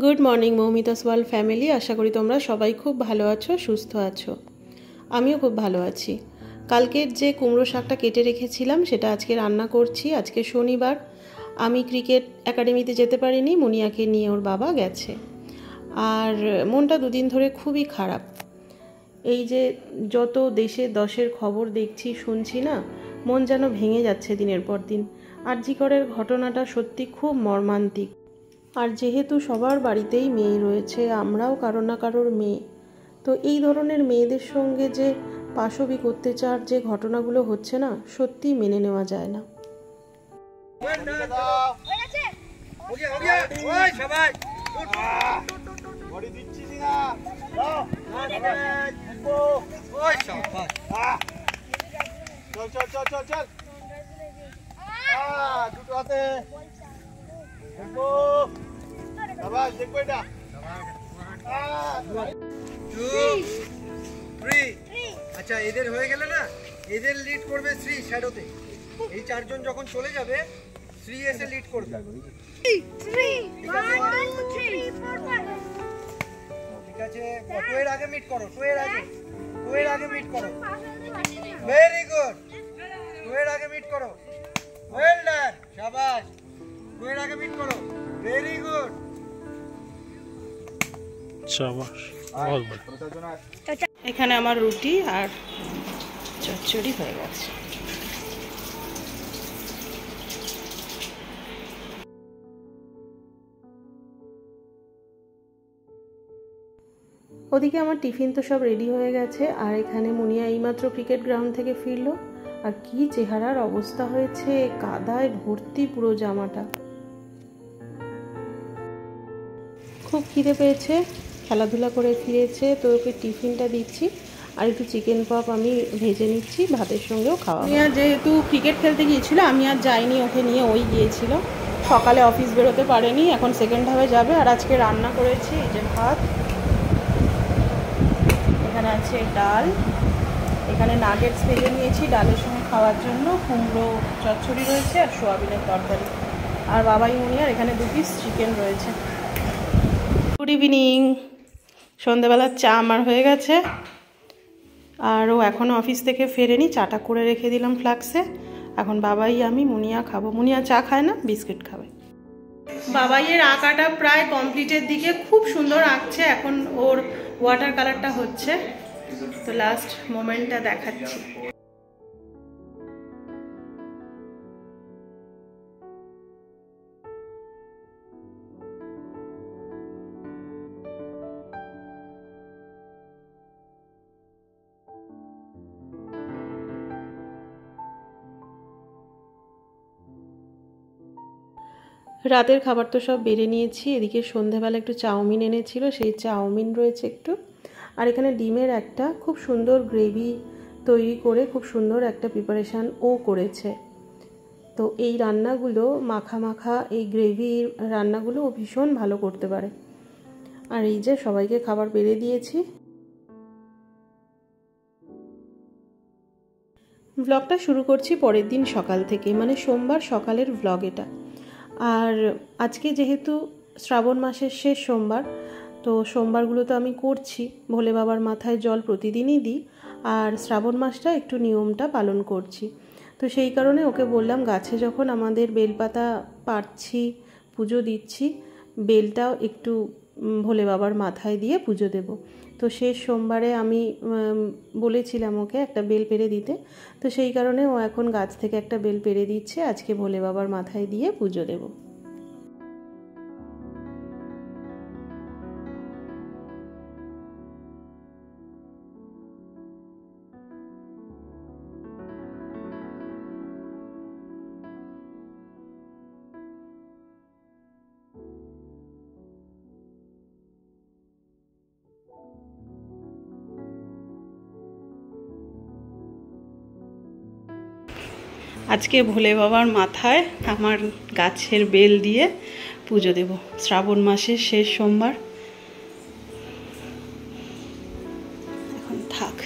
Good morning Moumita's world family. আশা করি তোমরা সবাই খুব ভালো আছো, সুস্থ আছো। আমিও খুব ভালো আছি। কালকের যে কুমড়ো শাকটা কেটে রেখেছিলাম সেটা আজকে রান্না করছি। আজকে শনিবার, আমি ক্রিকেট একাডেমিতে যেতে পারিনি, মুনিয়াকে নিয়ে ওর বাবা গেছে। আর মনটা দুদিন ধরে খুবই খারাপ। এই যে যত দেশে দশের খবর দেখছি শুনছি না, মন যেন ভেঙে যাচ্ছে দিনের পর দিন। আরজি করের ঘটনাটা সত্যি খুব মর্মান্তিক। আর যেহেতু সবার বাড়িতেই মেয়ে রয়েছে, আমরাও কারো না কারোর মেয়ে, তো এই ধরনের মেয়েদের সঙ্গে যে পাশবিক অত্যাচার যে ঘটনাগুলো হচ্ছে না, সত্যি মেনে নেওয়া যায় না। আচ্ছা, এদের হয়ে গেলে না, এদের লিড করবে শ্রী শ্যাডোতে। এই চারজন যখন চলে যাবে, শ্রী এসে লিড করবে। ঠিক আছে, টু এর আগে মিট করো, টু এর আগে মিট করো। ভেরি গুড, টু এর আগে মিট করো। Well done, শাবাশ। টু এর আগে মিট করো, ভেরি গুড, শাবাশ। এখানে আমার রুটি আর চচ্চড়ি হয়ে গেছে। ওদিকে আমার টিফিন তো সব রেডি হয়ে গেছে। আর এখানে মুনিয়া এইমাত্র ক্রিকেট গ্রাউন্ড থেকে ফিরলো, আর কি চেহারার অবস্থা হয়েছে, কাদায় ভর্তি পুরো জামাটা। খুব খিদে পেয়েছে, খেলাধুলা করে ফিরেছে, তো ওকে টিফিনটা দিচ্ছি। আর একটু চিকেন পপ আমি ভেজে নিচ্ছি, ভাতের সঙ্গেও খাওয়া। মুনিয়া যেহেতু ক্রিকেট খেলতে গিয়েছিল, আমি আর যাইনি, ওকে নিয়ে ওই গিয়েছিল। সকালে অফিস বেরোতে পারেনি, এখন সেকেন্ড হাফে যাবে। আর আজকে রান্না করেছি এই যে ভাত, এখানে আছে ডাল, এখানে নাগেটস ভেজে নিয়েছি ডালের সঙ্গে খাওয়ার জন্য, কুমড়ো চচ্চড়ি রয়েছে আর সোয়াবিনের তরকারি। আর বাবাই মুনিয়ার এখানে 2 পিস চিকেন রয়েছে। Good evening. সন্ধ্যাবেলার চা আমার হয়ে গেছে, আর ও এখনও অফিস থেকে ফেরেনি। চাটা করে রেখে দিলাম ফ্লাক্সে। এখন বাবাই আমি মুনিয়া খাবো। মুনিয়া চা খায় না, বিস্কিট খাবে। বাবাইয়ের আঁকাটা প্রায় কমপ্লিটের দিকে, খুব সুন্দর আঁকছে। এখন ওর ওয়াটার কালারটা হচ্ছে, তো লাস্ট মোমেন্টটা দেখাচ্ছি। রাতের খাবার তো সব বেড়ে নিয়েছি। এদিকে সন্ধেবেলা একটু চাউমিন এনেছিল, সেই চাউমিন রয়েছে একটু। আর এখানে ডিমের একটা খুব সুন্দর গ্রেভি তৈরি করে খুব সুন্দর একটা প্রিপারেশান ও করেছে। তো এই রান্নাগুলো মাখা মাখা, এই গ্রেভির রান্নাগুলো ও ভীষণ ভালো করতে পারে। আর এই যে সবাইকে খাবার বেড়ে দিয়েছি। ব্লগটা শুরু করছি পরের দিন সকাল থেকে, মানে সোমবার সকালের ব্লগ এটা। আর আজকে যেহেতু শ্রাবণ মাসের শেষ সোমবার, তো সোমবারগুলো তো আমি করছি, ভোলে বাবার মাথায় জল প্রতিদিনই দিই। আর শ্রাবণ মাসটা একটু নিয়মটা পালন করছি। তো সেই কারণে ওকে বললাম, গাছে যখন আমাদের বেলপাতা পাড়ছি, পুজো দিচ্ছি, বেলটাও একটু ভোলে বাবার মাথায় দিয়ে পুজো দেব। তো শেষ সোমবারে আমি বলেছিলাম ওকে একটা বেল পেড়ে দিতে, তো সেই কারণে ও এখন গাছ থেকে একটা বেল পেড়ে দিচ্ছে, আজকে ভোলে বাবার মাথায় দিয়ে পুজো দেব। আজকে ভোলে বাবার মাথায় আমার গাছের বেল দিয়ে পুজো দেব, শ্রাবণ মাসের শেষ সোমবার। এখন থাক।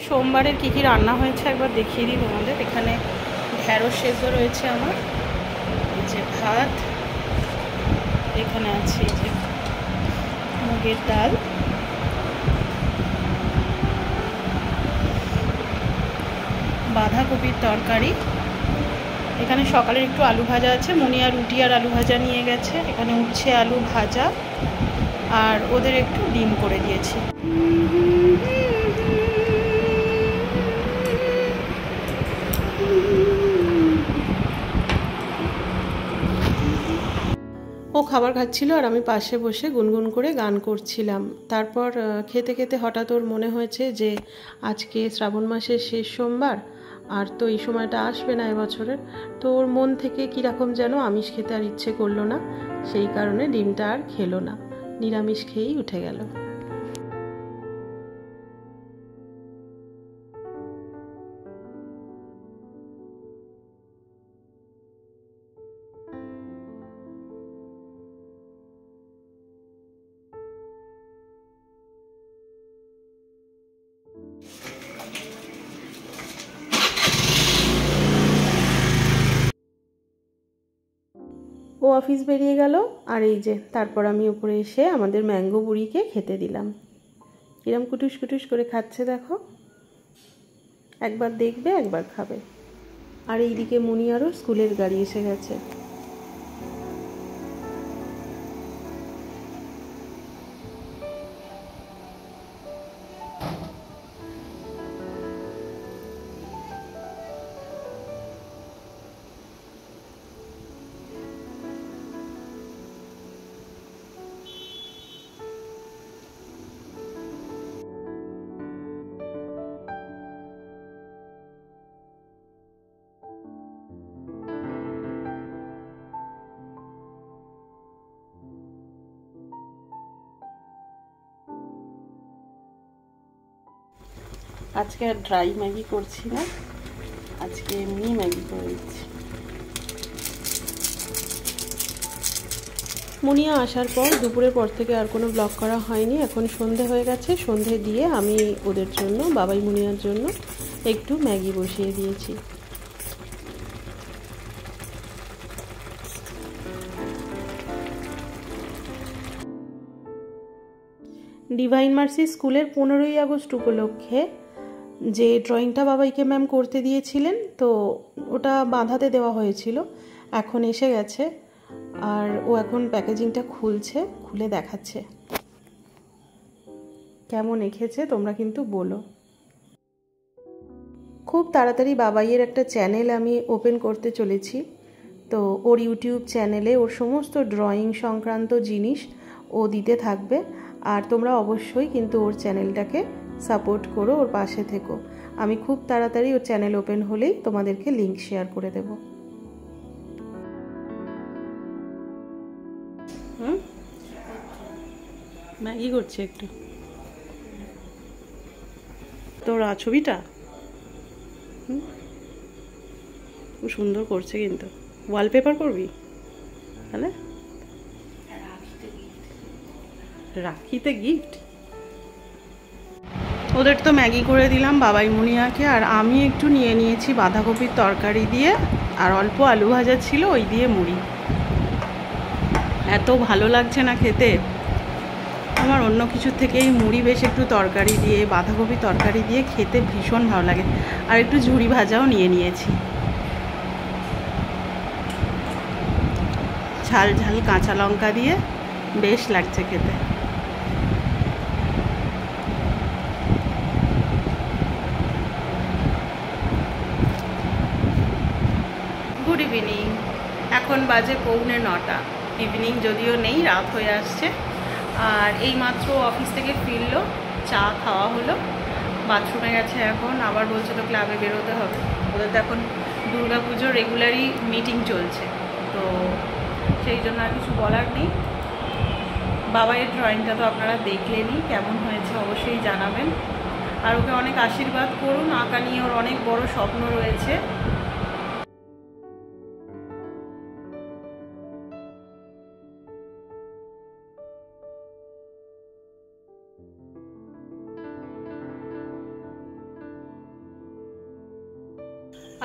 সোমবারের কী কী রান্না হয়েছে একবার দেখিয়ে দিই তোমাদের। এখানে ঢ্যাঁড়স সেদ্ধ রয়েছে আমার, এই যে ভাত, এখানে আছে এই যে মুগের ডাল, বাঁধাকপির তরকারি, এখানে সকালের একটু আলু ভাজা আছে, মুনিয়া রুটি আর আলু ভাজা নিয়ে গেছে, এখানে উচ্ছে আলু ভাজা, আর ওদের একটু ডিম করে দিয়েছি। ও খাবার খাচ্ছিল আর আমি পাশে বসে গুনগুন করে গান করছিলাম। তারপর খেতে খেতে হঠাৎ ওর মনে হয়েছে যে আজকে শ্রাবণ মাসের শেষ সোমবার, আর তো এই সময়টা আসবে না এবছরের, তো ওর মন থেকে কীরকম যেন আমিষ খেতে আর ইচ্ছে করলো না, সেই কারণে ডিমটা আর খেলো না, নিরামিষ খেয়েই উঠে গেল। ও অফিস বেরিয়ে গেল, আর এই যে তারপর আমি উপরে এসে আমাদের ম্যাঙ্গো বুড়িকে খেতে দিলাম। কিরম কুটুস কুটুস করে খাচ্ছে দেখো, একবার দেখবে একবার খাবে। আর এইদিকে মুনিয়ারও স্কুলের গাড়ি এসে গেছে। আজকে আর ড্রাই ম্যাগি করছি না, আজকে এমনি ম্যাগি করে দিচ্ছি। মুনিয়া আসার পর দুপুরের পর থেকে আর কোনো ব্লগ করা হয়নি। এখন সন্ধে হয়ে গেছে, সন্ধে দিয়ে আমি ওদের জন্য, বাবাই মুনিয়ার জন্য একটু ম্যাগি বসিয়ে দিয়েছি। ডিভাইন মার্সি স্কুলের 15ই আগস্ট উপলক্ষে যে ড্রয়িংটা বাবাইকে ম্যাম করতে দিয়েছিলেন, তো ওটা বাঁধাতে দেওয়া হয়েছিল, এখন এসে গেছে, আর ও এখন প্যাকেজিংটা খুলছে, খুলে দেখাচ্ছে কেমন এঁকেছে তোমরা কিন্তু বলো। খুব তাড়াতাড়ি বাবাইয়ের একটা চ্যানেল আমি ওপেন করতে চলেছি, তো ওর ইউটিউব চ্যানেলে ওর সমস্ত ড্রয়িং সংক্রান্ত জিনিস ও দিতে থাকবে, আর তোমরা অবশ্যই কিন্তু ওর চ্যানেলটাকে সাপোর্ট করো, ওর পাশে থেকো। আমি খুব তাড়াতাড়ি ওর চ্যানেল ওপেন হলেই তোমাদেরকে লিংক শেয়ার করে দেব। ম্যাগি করছে একটু, তোর ছবিটা খুব সুন্দর করছে, কিন্তু ওয়ালপেপার করবি তাহলে? রাখিতে গিফট। ওদের তো ম্যাগি করে দিলাম বাবাই মুনিয়াকে, আর আমি একটু নিয়ে নিয়েছি বাঁধাকপির তরকারি দিয়ে, আর অল্প আলু ভাজা ছিল ওই দিয়ে মুড়ি। এত ভালো লাগছে না খেতে আমার, অন্য কিছুর থেকে এই মুড়ি বেশ একটু তরকারি দিয়ে, বাঁধাকপি তরকারি দিয়ে খেতে ভীষণ ভালো লাগে। আর একটু ঝুড়ি ভাজাও নিয়ে নিয়েছি, ঝাল ঝাল কাঁচা লঙ্কা দিয়ে বেশ লাগছে খেতে। গুড ইভিনিং, এখন বাজে 8:45, ইভিনিং যদিও নেই, রাত হয়ে আসছে। আর এই মাত্র অফিস থেকে ফিরলো, চা খাওয়া হলো, বাথরুমে গেছে, এখন আবার বলছে তো ক্লাবে বেরোতে হবে। ওদের তো এখন দুর্গাপুজোর রেগুলারই মিটিং চলছে, তো সেই জন্য আর কিছু বলার নেই। বাবাইয়ের ড্রয়িংটা তো আপনারা দেখলেনই, কেমন হয়েছে অবশ্যই জানাবেন, আর ওকে অনেক আশীর্বাদ করুন, আঁকা নিয়ে ওর অনেক বড় স্বপ্ন রয়েছে।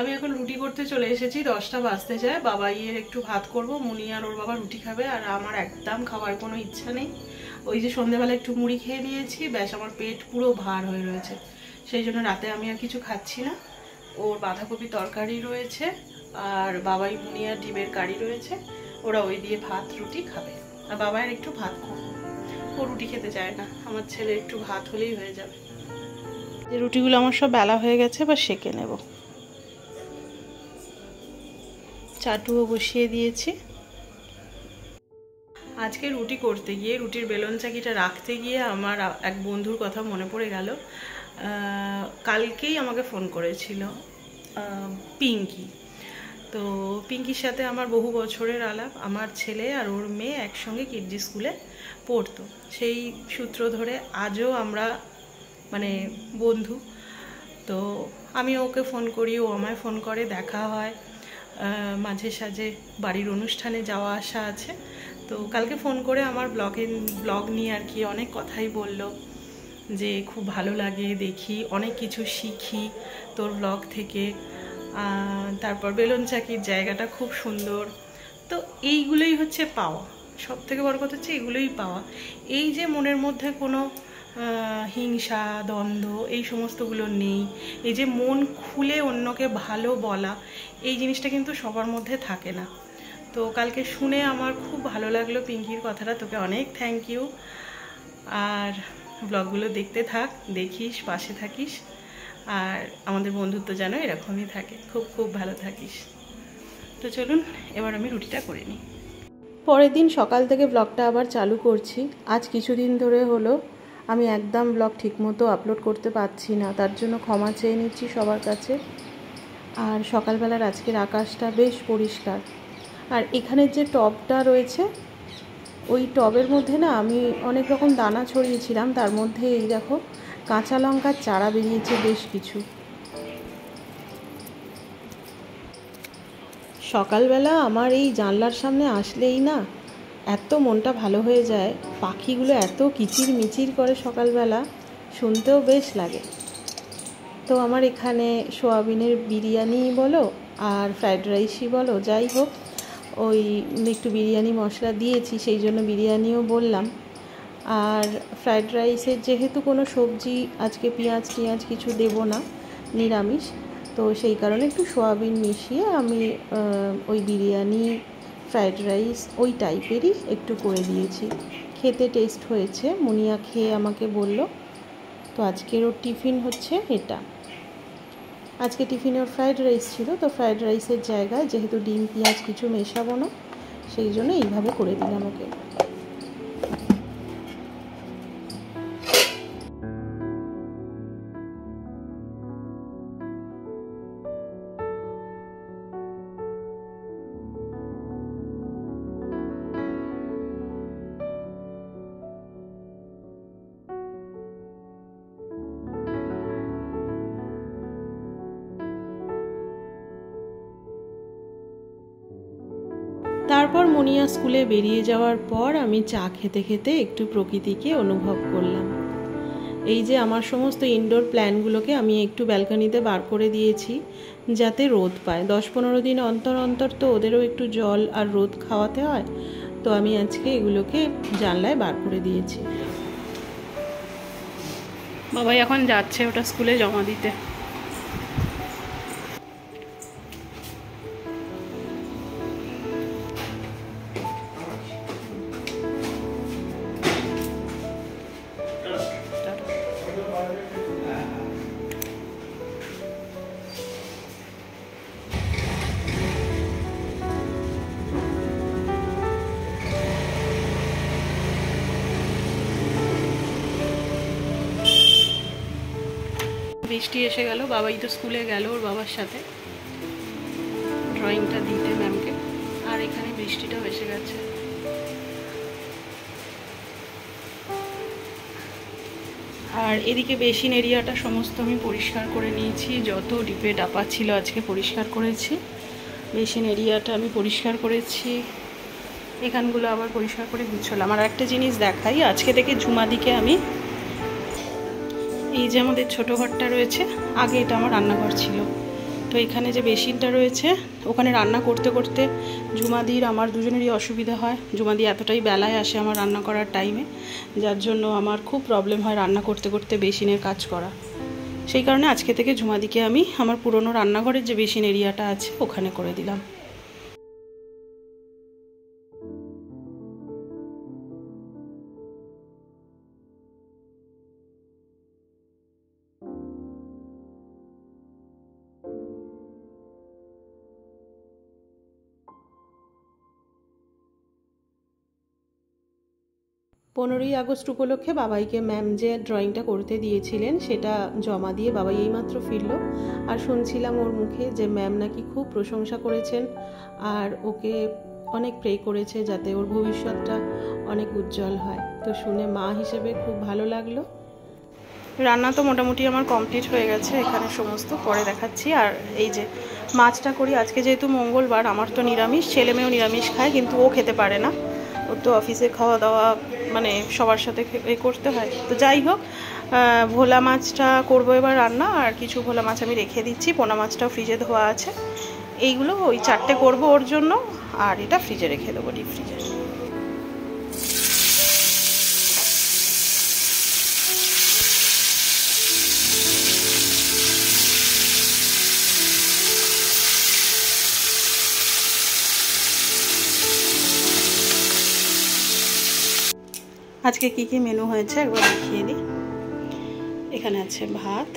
আমি এখন রুটি করতে চলে এসেছি, 10টা বাজতে যায়। বাবাইয়ের একটু ভাত করব, মুনি আর ওর বাবা রুটি খাবে, আর আমার একদম খাওয়ার কোনো ইচ্ছা নেই। ওই যে সন্ধ্যেবেলা একটু মুড়ি খেয়ে নিয়েছি, ব্যাস আমার পেট পুরো ভার হয়ে রয়েছে, সেই জন্য রাতে আমি আর কিছু খাচ্ছি না। ওর বাঁধাকপি তরকারি রয়েছে, আর বাবাই মুনি আর ডিমের কারি রয়েছে, ওরা ওই দিয়ে ভাত রুটি খাবে। আর বাবাইয়ের একটু ভাত করব, ও রুটি খেতে চায় না, আমার ছেলে একটু ভাত হলেই হয়ে যাবে। যে রুটিগুলো আমার সব বেলা হয়ে গেছে, বা সেঁকে নেব। চাটুও বসিয়ে দিয়েছি। আজকে রুটি করতে গিয়ে, রুটির বেলন চাকিটা রাখতে গিয়ে আমার এক বন্ধুর কথা মনে পড়ে গেল। কালকেই আমাকে ফোন করেছিল পিঙ্কি। তো পিঙ্কির সাথে আমার বহু বছরের আলাপ। আমার ছেলে আর ওর মেয়ে একসঙ্গে কিডজি স্কুলে পড়তো, সেই সূত্র ধরে আজও আমরা মানে বন্ধু। তো আমি ওকে ফোন করি, ও আমায় ফোন করে, দেখা হয়, মাঝে সাঝে বাড়ির অনুষ্ঠানে যাওয়া আসা আছে। তো কালকে ফোন করে আমার ব্লগ নিয়ে আর কি অনেক কথাই বলল, যে খুব ভালো লাগে, দেখি অনেক কিছু শিখি তোর ব্লগ থেকে, তারপর বেলন চাকির জায়গাটা খুব সুন্দর। তো এইগুলোই হচ্ছে পাওয়া, সব থেকে বড় কথা হচ্ছে এগুলোই পাওয়া। এই যে মনের মধ্যে কোনো হিংসা দ্বন্দ্ব এই সমস্তগুলো নেই, এই যে মন খুলে অন্যকে ভালো বলা, এই জিনিসটা কিন্তু সবার মধ্যে থাকে না। তো কালকে শুনে আমার খুব ভালো লাগলো পিঙ্কির কথাটা। তোকে অনেক থ্যাংক ইউ। আর ব্লগগুলো দেখতে থাক, দেখিস, পাশে থাকিস, আর আমাদের বন্ধুত্ব যেন এরকমই থাকে, খুব খুব ভালো থাকিস। তো চলুন এবার আমি রুটিটা করে নিই। পরের দিন সকাল থেকে ব্লগটা আবার চালু করছি। আজ কিছুদিন ধরে হলো আমি একদম ব্লগ ঠিকমতো আপলোড করতে পারছি না, তার জন্য ক্ষমা চেয়ে নিচ্ছি সবার কাছে। আর সকালবেলার আজকের আকাশটা বেশ পরিষ্কার। আর এখানের যে টবটা রয়েছে, ওই টবের মধ্যে না আমি অনেক রকম দানা ছড়িয়েছিলাম, তার মধ্যে এই দেখো কাঁচা লঙ্কার চারা বেরিয়েছে বেশ কিছু। সকালবেলা আমার এই জানলার সামনে আসলেই না এত মনটা ভালো হয়ে যায়। পাখিগুলো এত কিচির মিচির করে সকালবেলা, শুনতেও বেশ লাগে। তো আমার এখানে সোয়াবিনের বিরিয়ানি বলো আর ফ্রায়েড রাইসই বলো, যাই হোক, ওই একটু বিরিয়ানি মশলা দিয়েছি, সেই জন্য বিরিয়ানিও বললাম। আর ফ্রায়েড রাইসের যেহেতু কোনো সবজি আজকে পেঁয়াজ টিয়াজ কিছু দেব না, নিরামিষ, তো সেই কারণে একটু সোয়াবিন মিশিয়ে আমি ওই বিরিয়ানি ফ্রায়েড রাইস ওই টাইপেরই একটু করে দিয়েছি। খেতে টেস্ট হয়েছে, মুনিয়া খেয়ে আমাকে বলল। তো আজকের ওর টিফিন হচ্ছে এটা। আজকে টিফিনে ওর ফ্রায়েড রাইস ছিল, তো ফ্রায়েড রাইসের জায়গায় যেহেতু ডিম পেঁয়াজ কিছু মেশাবো না, সেই জন্য এইভাবে করে দিলাম ওকে। তারপর মুনিয়া স্কুলে বেরিয়ে যাওয়ার পর আমি চা খেতে খেতে একটু প্রকৃতিকে অনুভব করলাম। এই যে আমার সমস্ত ইনডোর প্ল্যান্টগুলোকে আমি একটু ব্যালকনিতে বার করে দিয়েছি, যাতে রোদ পায়। 10-15 দিন অন্তর অন্তর তো ওদেরও একটু জল আর রোদ খাওয়াতে হয়। তো আমি আজকে এগুলোকে জানলায় বার করে দিয়েছি। বাবাই এখন যাচ্ছে ওটা স্কুলে জমা দিতে। বৃষ্টি এসে গেল, বাবাই তো স্কুলে গেল ওর বাবার সাথে ড্রয়িংটা দিতে ম্যামকে, আর এখানে বৃষ্টিটাও এসে গেছে। আর এদিকে বেসিন এরিয়াটা সমস্ত আমি পরিষ্কার করে নিয়েছি, যত ডিপে ডাপা ছিল আজকে পরিষ্কার করেছি। বেসিন এরিয়াটা আমি পরিষ্কার করেছি, এখানগুলো আবার পরিষ্কার করে গুছলাম। আর একটা জিনিস দেখাই, আজকে থেকে ঝুমাদিকে আমি, এই যে আমাদের ছোটো ঘরটা রয়েছে, আগে এটা আমার রান্নাঘর ছিল, তো এখানে যে বেসিনটা রয়েছে ওখানে রান্না করতে করতে ঝুমাদির আমার দুজনেরই অসুবিধা হয়। ঝুমাদি এতটাই বেলায় আসে আমার রান্না করার টাইমে, যার জন্য আমার খুব প্রবলেম হয় রান্না করতে করতে বেসিনের কাজ করা। সেই কারণে আজকে থেকে ঝুমাদিকে আমি আমার পুরনো রান্নাঘরের যে বেসিন এরিয়াটা আছে ওখানে করে দিলাম। পনেরোই আগস্ট উপলক্ষে বাবাইকে ম্যাম যে ড্রয়িংটা করতে দিয়েছিলেন সেটা জমা দিয়ে বাবাই এইমাত্র ফিরল। আর শুনছিলাম ওর মুখে যে ম্যাম নাকি খুব প্রশংসা করেছেন আর ওকে অনেক প্রে করেছে যাতে ওর ভবিষ্যৎটা অনেক উজ্জ্বল হয়। তো শুনে মা হিসেবে খুব ভালো লাগলো। রান্না তো মোটামুটি আমার কমপ্লিট হয়ে গেছে, এখানে সমস্ত পরে দেখাচ্ছি। আর এই যে মাছটা করি আজকে, যেহেতু মঙ্গলবার, আমার তো নিরামিষ, ছেলে মেয়েও নিরামিষ খায়, কিন্তু ও খেতে পারে না। ওর তো অফিসে খাওয়া দাওয়া মানে সবার সাথে করতে হয়। তো যাই হোক, ভোলা মাছটা করবো এবার রান্না, আর কিছু ভোলা মাছ আমি রেখে দিচ্ছি, পোনা মাছটাও ফ্রিজে ধোয়া আছে। এইগুলো ওই 4টে করবো ওর জন্য, আর এটা ফ্রিজে রেখে দেবো, ডিপ ফ্রিজে। আজকে কি কি মেনু হয়েছে একবার দেখিয়ে দিই। এখানে আছে ভাত,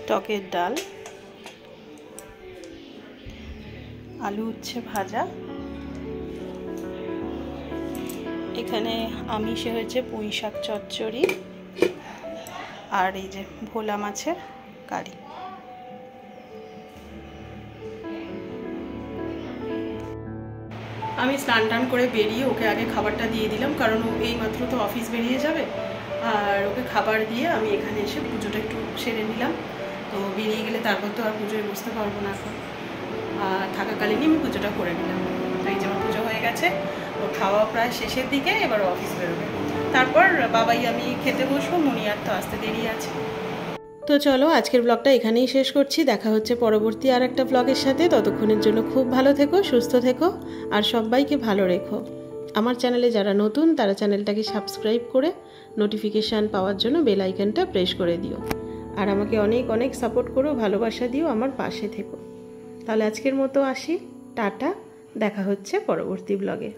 টকের ডাল, আলু উচ্ছে ভাজা, এখানে আমিষে হয়েছে পুঁই শাক চচ্চড়ি, আর এই যে ভোলা মাছের কারি। আমি স্নান টান করে বেরিয়ে ওকে আগে খাবারটা দিয়ে দিলাম, কারণ ও এইমাত্র তো অফিস বেরিয়ে যাবে। আর ওকে খাবার দিয়ে আমি এখানে এসে পুজোটা একটু সেরে নিলাম। তো বেরিয়ে গেলে তারপর তো আর পুজোয় বসতে পারবো না, এখন আর থাকাকালীনই আমি পুজোটা করে নিলাম। তো এই যে আমার পুজো হয়ে গেছে, ওর খাওয়া প্রায় শেষের দিকে, এবার অফিস বেরোবে। তারপর বাবাই আমি খেতে বসবো, মুনিয়ার তো আসতে দেরি আছে। তো চলো আজকের ব্লগটা এখানেই শেষ করছি। দেখা হচ্ছে পরবর্তী আর একটা ব্লগের সাথে। ততক্ষণের জন্য খুব ভালো থেকো, সুস্থ থেকো, আর সবাইকে ভালো রেখো। আমার চ্যানেলে যারা নতুন তারা চ্যানেলটাকে সাবস্ক্রাইব করে নোটিফিকেশান পাওয়ার জন্য বেল আইকনটা প্রেস করে দিও। আর আমাকে অনেক অনেক সাপোর্ট করো, ভালোবাসা দিও, আমার পাশে থেকো। তাহলে আজকের মতো আসি, টাটা, দেখা হচ্ছে পরবর্তী ব্লগে।